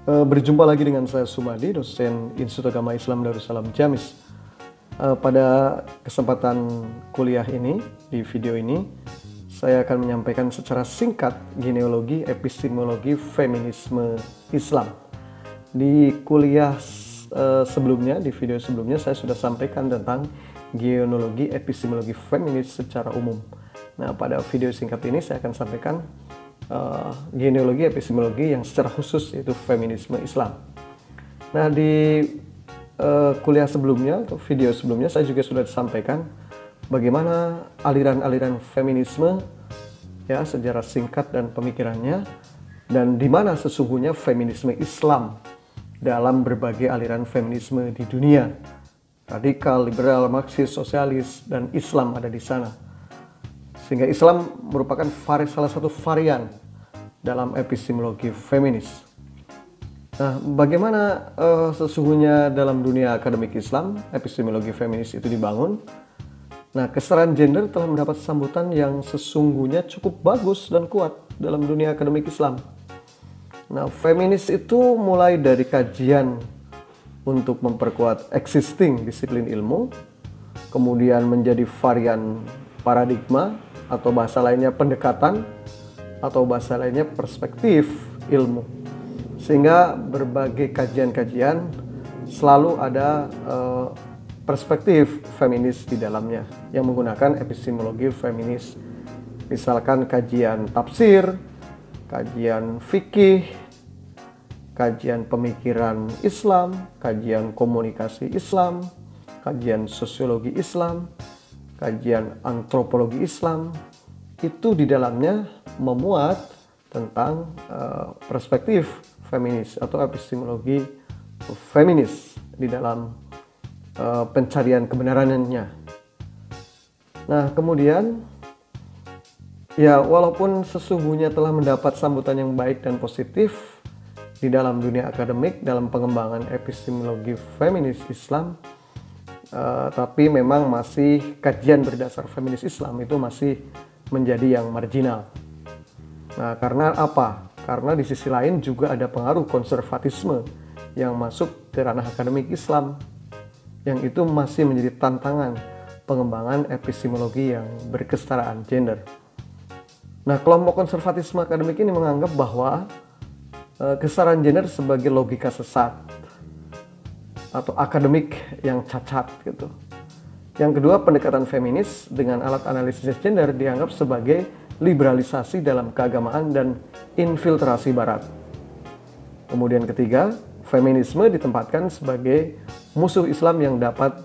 Berjumpa lagi dengan saya Sumadi, dosen Institut Agama Islam Darussalam Jamis. Pada kesempatan kuliah ini, di video ini, saya akan menyampaikan secara singkat genealogi epistemologi feminisme Islam. Di kuliah sebelumnya, di video sebelumnya, saya sudah sampaikan tentang genealogi epistemologi feminis secara umum. Nah, pada video singkat ini saya akan sampaikan genealogi epistemologi yang secara khusus, yaitu feminisme Islam. Nah, di kuliah sebelumnya atau video sebelumnya saya juga sudah sampaikan bagaimana aliran-aliran feminisme ya secara singkat dan pemikirannya, dan di mana sesungguhnya feminisme Islam dalam berbagai aliran feminisme di dunia. Radikal, liberal, marxis, sosialis, dan Islam ada di sana. Sehingga Islam merupakan salah satu varian dalam epistemologi feminis. Nah, bagaimana sesungguhnya dalam dunia akademik Islam epistemologi feminis itu dibangun? Nah, kesetaraan gender telah mendapat sambutan yang sesungguhnya cukup bagus dan kuat dalam dunia akademik Islam. Nah, feminis itu mulai dari kajian untuk memperkuat existing disiplin ilmu, kemudian menjadi varian paradigma, atau bahasa lainnya pendekatan, atau bahasa lainnya perspektif ilmu. Sehingga berbagai kajian-kajian selalu ada perspektif feminis di dalamnya yang menggunakan epistemologi feminis. Misalkan kajian tafsir, kajian fikih, kajian pemikiran Islam, kajian komunikasi Islam, kajian sosiologi Islam, kajian antropologi Islam, itu di dalamnya memuat tentang perspektif feminis atau epistemologi feminis di dalam pencarian kebenarannya. Nah, kemudian ya, walaupun sesungguhnya telah mendapat sambutan yang baik dan positif di dalam dunia akademik dalam pengembangan epistemologi feminis Islam, tapi memang masih kajian berdasar feminis Islam itu masih menjadi yang marginal. Nah, karena apa? Karena di sisi lain juga ada pengaruh konservatisme yang masuk ke ranah akademik Islam, yang itu masih menjadi tantangan pengembangan epistemologi yang berkesetaraan gender. Nah, kelompok konservatisme akademik ini menganggap bahwa kesetaraan gender sebagai logika sesat atau akademik yang cacat gitu. Yang kedua, pendekatan feminis dengan alat analisis gender dianggap sebagai liberalisasi dalam keagamaan dan infiltrasi barat. Kemudian ketiga, feminisme ditempatkan sebagai musuh Islam yang dapat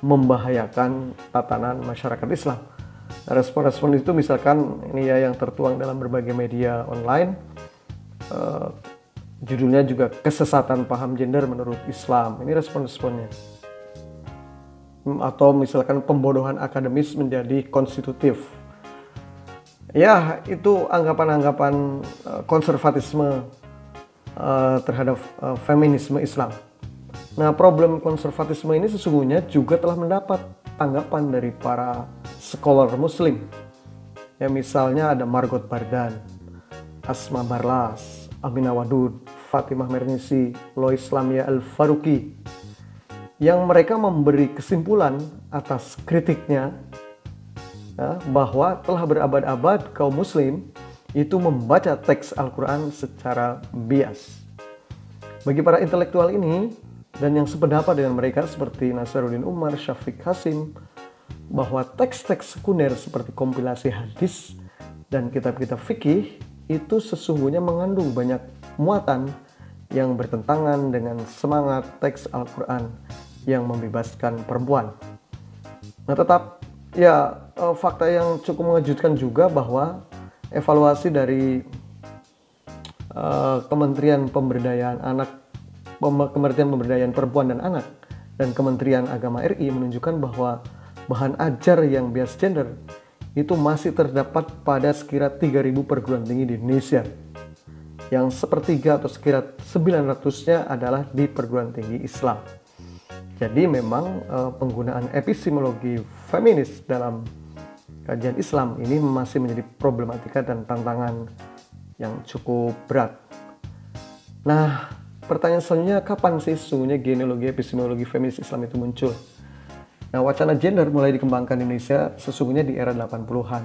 membahayakan tatanan masyarakat Islam. Respon-respon itu misalkan ini ya yang tertuang dalam berbagai media online. Judulnya juga kesesatan paham gender menurut Islam. Ini respon-responnya. Atau misalkan pembodohan akademis menjadi konstitutif. Ya, itu anggapan-anggapan konservatisme terhadap feminisme Islam. Nah, problem konservatisme ini sesungguhnya juga telah mendapat tanggapan dari para scholar muslim. Ya, misalnya ada Margot Bardan, Asma Barlas, Aminah Wadud, Fatimah Mernissi, Lois Lamia Al-Faruqi, yang mereka memberi kesimpulan atas kritiknya ya, bahwa telah berabad-abad kaum muslim itu membaca teks Al-Quran secara bias. Bagi para intelektual ini dan yang sependapat dengan mereka seperti Nasaruddin Umar, Syafiq Hasim, bahwa teks-teks sekunder seperti kompilasi hadis dan kitab-kitab fikih itu sesungguhnya mengandung banyak muatan yang bertentangan dengan semangat teks Al-Quran yang membebaskan perempuan. Nah, tetap ya, fakta yang cukup mengejutkan juga bahwa evaluasi dari Kementerian Pemberdayaan Anak, Kementerian Pemberdayaan Perempuan dan Anak, dan Kementerian Agama RI menunjukkan bahwa bahan ajar yang bias gender itu masih terdapat pada sekira 3.000 perguruan tinggi di Indonesia, yang sepertiga atau sekira 900-nya adalah di perguruan tinggi Islam. Jadi memang penggunaan epistemologi feminis dalam kajian Islam ini masih menjadi problematika dan tantangan yang cukup berat. Nah, pertanyaan selanjutnya, kapan sih sesungguhnya genealogi epistemologi feminis Islam itu muncul? Nah, wacana gender mulai dikembangkan di Indonesia sesungguhnya di era 80-an,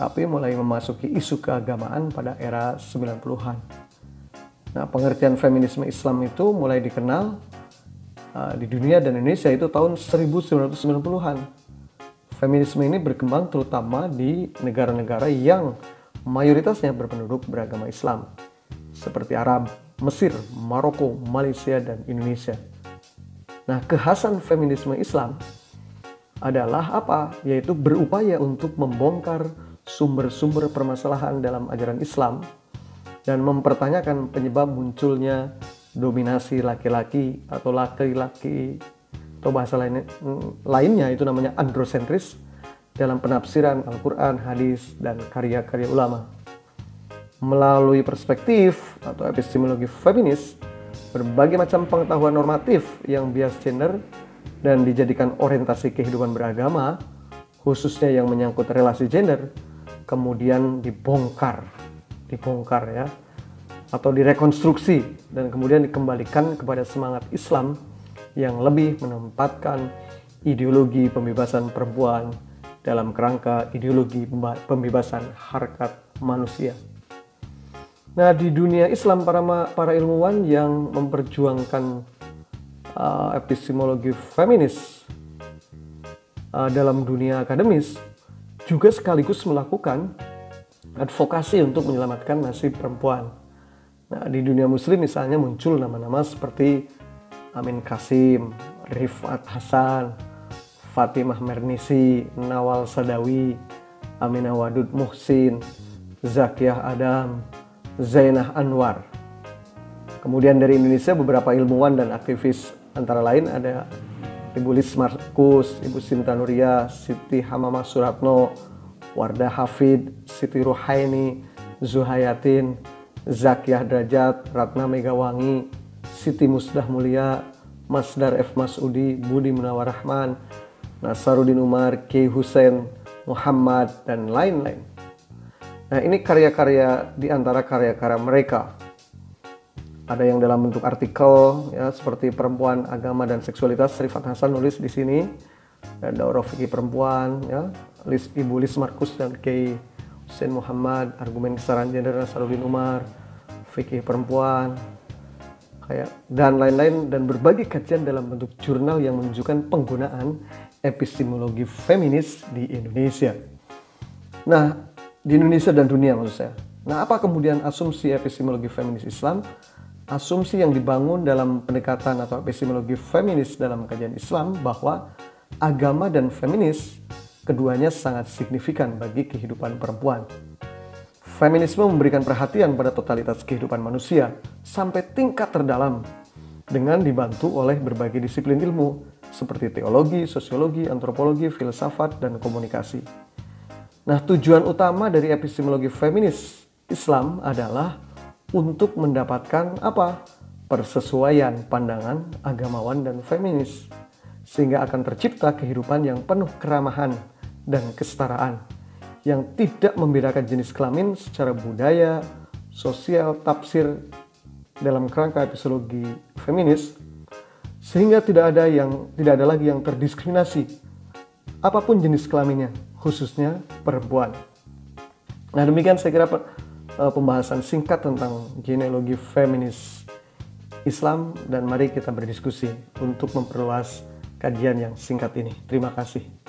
tapi mulai memasuki isu keagamaan pada era 90-an. Nah, pengertian feminisme Islam itu mulai dikenal di dunia dan Indonesia itu tahun 1990-an. Feminisme ini berkembang terutama di negara-negara yang mayoritasnya berpenduduk beragama Islam, seperti Arab, Mesir, Maroko, Malaysia, dan Indonesia. Nah, kekhasan feminisme Islam adalah apa? Yaitu berupaya untuk membongkar sumber-sumber permasalahan dalam ajaran Islam dan mempertanyakan penyebab munculnya dominasi laki-laki atau laki-laki, atau bahasa lainnya itu namanya androsentris dalam penafsiran Al-Quran, hadis, dan karya-karya ulama. Melalui perspektif atau epistemologi feminis, berbagai macam pengetahuan normatif yang bias gender dan dijadikan orientasi kehidupan beragama, khususnya yang menyangkut relasi gender, kemudian dibongkar ya, atau direkonstruksi dan kemudian dikembalikan kepada semangat Islam yang lebih menempatkan ideologi pembebasan perempuan dalam kerangka ideologi pembebasan harkat manusia. Nah, di dunia Islam para ilmuwan yang memperjuangkan epistemologi feminis dalam dunia akademis juga sekaligus melakukan advokasi untuk menyelamatkan nasib perempuan. Nah, di dunia muslim misalnya muncul nama-nama seperti Amin Kasim, Rifat Hasan, Fatimah Mernisi, Nawal Sadawi, Aminah Wadud Muhsin, Zakiyah Adam, Zainah Anwar. Kemudian dari Indonesia beberapa ilmuwan dan aktivis antara lain ada Ibu Lis Markus, Ibu Sinta Nuria, Siti Hamamah Suratno, Wardah Hafid, Siti Ruhaini, Zuhayatin, Zakiyah Derajat, Ratna Megawangi, Siti Musdah Mulia, Masdar F. Masudi, Budi Munawar Rahman, Nasaruddin Umar, Kiai Hussein, Muhammad, dan lain-lain. Nah, ini karya-karya di antara karya-karya mereka. Ada yang dalam bentuk artikel ya, seperti Perempuan, Agama, dan Seksualitas, Rifat Hasan nulis di sini. Dan Daurah Fikih Perempuan ya, Ibu Lis Markus dan Kiai Hussein Muhammad, Argumen Kesetaraan Gender, Nasaruddin Umar, Fikih Perempuan, dan lain-lain, dan berbagai kajian dalam bentuk jurnal yang menunjukkan penggunaan epistemologi feminis di Indonesia. Nah, di Indonesia dan dunia maksud saya. Nah, apa kemudian asumsi epistemologi feminis Islam? Asumsi yang dibangun dalam pendekatan atau epistemologi feminis dalam kajian Islam bahwa agama dan feminis keduanya sangat signifikan bagi kehidupan perempuan. Feminisme memberikan perhatian pada totalitas kehidupan manusia sampai tingkat terdalam dengan dibantu oleh berbagai disiplin ilmu seperti teologi, sosiologi, antropologi, filsafat, dan komunikasi. Nah, tujuan utama dari epistemologi feminis Islam adalah untuk mendapatkan apa? Persesuaian pandangan agamawan dan feminis, sehingga akan tercipta kehidupan yang penuh keramahan dan kesetaraan, yang tidak membedakan jenis kelamin secara budaya, sosial, tafsir dalam kerangka epistemologi feminis, sehingga tidak ada lagi yang terdiskriminasi apapun jenis kelaminnya, khususnya perempuan. Nah, demikian saya kira pembahasan singkat tentang genealogi feminis Islam, dan mari kita berdiskusi untuk memperluas kajian yang singkat ini. Terima kasih.